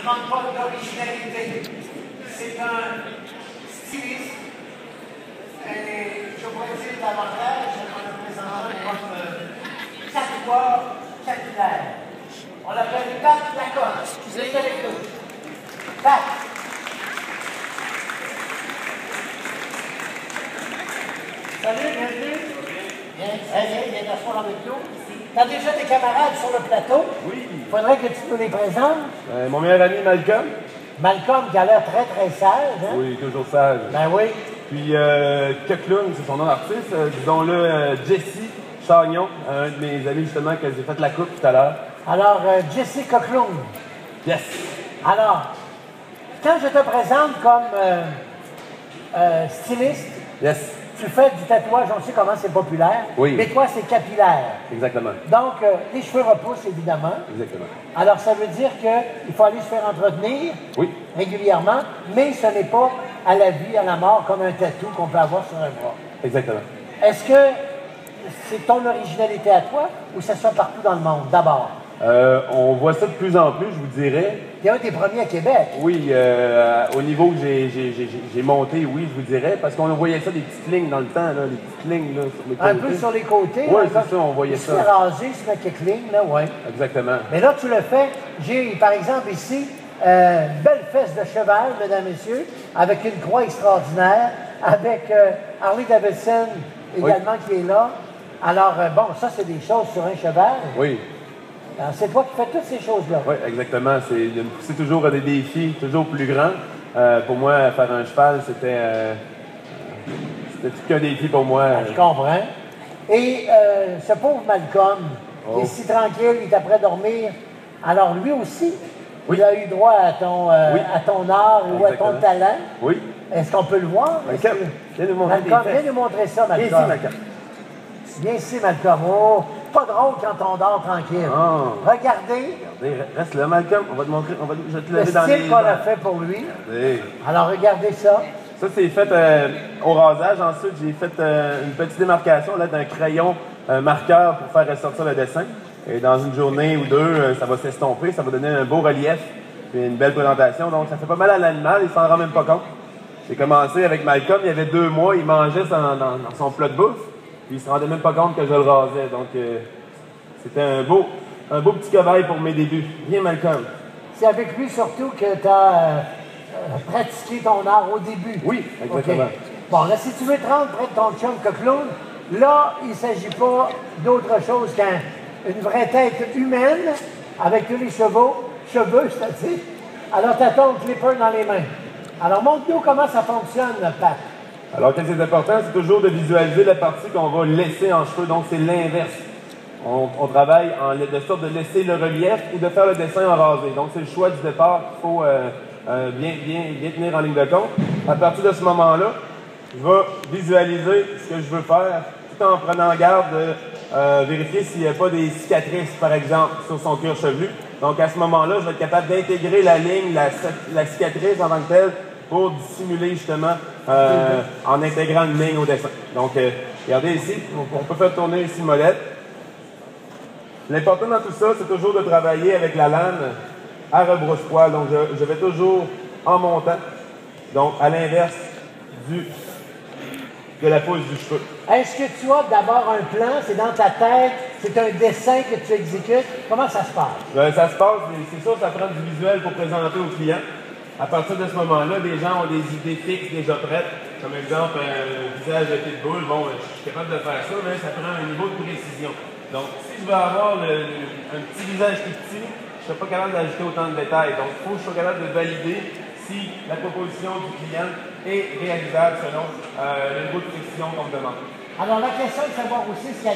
ne manque pas d'originalité. C'est un styliste. Et je pourrais dire davantage en le présentant comme tatoueur capillaire. On l'appelle Pat Lacoste. Excusez. Pat. Salut, bienvenue. Bien, très bien, viens t'asseoir avec nous. Tu as déjà des camarades sur le plateau? Oui. Il faudrait que tu nous les présentes. Mon meilleur ami Malcolm. Malcolm qui a l'air très très sage. Hein? Oui, toujours sage. Ben oui. Puis Coquelin, c'est son nom d'artiste. Disons-le, Jesse Chagnon, un de mes amis justement que j'ai fait la coupe tout à l'heure. Alors, Jesse Coquelin. Yes. Alors, quand je te présente comme styliste, Yes. tu fais du tatouage, on sait comment c'est populaire, Oui. mais toi, c'est capillaire. Exactement. Donc, les cheveux repoussent, évidemment. Exactement. Alors, ça veut dire qu'il faut aller se faire entretenir Oui. régulièrement, mais ce n'est pas à la vie, à la mort, comme un tatou qu'on peut avoir sur un bras. Exactement. Est-ce que c'est ton originalité à toi ou ça se fait partout dans le monde, d'abord? On voit ça de plus en plus, je vous dirais. Tu es un des premiers à Québec. Oui, au niveau que j'ai monté, oui, je vous dirais, parce qu'on voyait ça, des petites lignes dans le temps, là, des petites lignes là, sur les côtés. Un peu sur les côtés. Oui, là, c'est ça, on voyait ça. C'est rasé sur la quelques lignes, là, oui. Exactement. Mais là, tu le fais. J'ai, par exemple, ici, belle fesse de cheval, mesdames, messieurs, avec une croix extraordinaire, avec Harley Davidson également qui est là. Alors, bon, ça, c'est des choses sur un cheval. Oui. Alors, c'est toi qui fais toutes ces choses-là. Oui, exactement. C'est toujours des défis, toujours plus grands. Pour moi, faire un cheval, c'était tout qu'un défi pour moi. Je comprends. Et ce pauvre Malcolm, il est si tranquille, il est après dormir. Alors, lui aussi, oui. il a eu droit à ton art ou à ton talent. Oui. Est-ce qu'on peut le voir? Malcolm, viens nous montrer Malcolm, viens nous montrer ça, Malcolm. Viens ici, Malcolm. Viens ici, Malcolm. Oh, pas drôle quand on dort tranquille. Oh. Regardez. Regardez, reste là, Malcolm. On va te montrer. Je vais te lever dans les... Le style qu'on a fait pour lui. Regardez. Alors, regardez ça. Ça, c'est fait au rasage. Ensuite, j'ai fait une petite démarcation là d'un crayon marqueur pour faire ressortir le dessin. Et dans une journée ou deux, ça va s'estomper. Ça va donner un beau relief et une belle présentation. Donc, ça fait pas mal à l'animal. Il s'en rend même pas compte. J'ai commencé avec Malcolm. Il y avait 2 mois. Il mangeait dans son plat de bouffe. Puis il se rendait même pas compte que je le rasais. Donc, c'était un beau petit cobaye pour mes débuts. Viens, Malcolm. C'est avec lui surtout que tu as pratiqué ton art au début. Oui, exactement. Okay. Bon, là, si tu veux te rendre près de ton chum Coquelin, là, il ne s'agit pas d'autre chose qu'une vraie tête humaine avec tous les cheveux, c'est-à-dire. Alors, tu as ton clipper dans les mains. Alors, montre-nous comment ça fonctionne, Pat. Alors, qu'est-ce qui est important, c'est toujours de visualiser la partie qu'on va laisser en cheveux. Donc, c'est l'inverse. On travaille de sorte de laisser le relief ou de faire le dessin en rasé. Donc, c'est le choix du départ qu'il faut bien tenir en ligne de compte. À partir de ce moment-là, je vais visualiser ce que je veux faire, tout en prenant garde de vérifier s'il n'y a pas des cicatrices, par exemple, sur son cuir chevelu. Donc, à ce moment-là, je vais être capable d'intégrer la ligne, la cicatrice en tant que telle, pour dissimuler justement en intégrant une ligne au dessin. Donc, regardez ici, on peut faire tourner ici molette. L'important dans tout ça, c'est toujours de travailler avec la lame à rebrousse-poil. Donc, je vais toujours en montant, donc à l'inverse de la pousse du cheveu. Est-ce que tu as d'abord un plan, c'est dans ta tête, c'est un dessin que tu exécutes? Comment ça se passe? Ça se passe, c'est sûr, ça prend du visuel pour présenter au client. À partir de ce moment-là, les gens ont des idées fixes déjà prêtes. Comme exemple, un visage de pitbull, bon, je suis capable de faire ça, mais ça prend un niveau de précision. Donc, si je veux avoir un petit visage tout petit, je ne serai pas capable d'ajouter autant de détails. Donc, il faut que je sois capable de valider si la proposition du client est réalisable selon le niveau de précision qu'on me demande. Alors, la question est de savoir aussi ce qu'il y a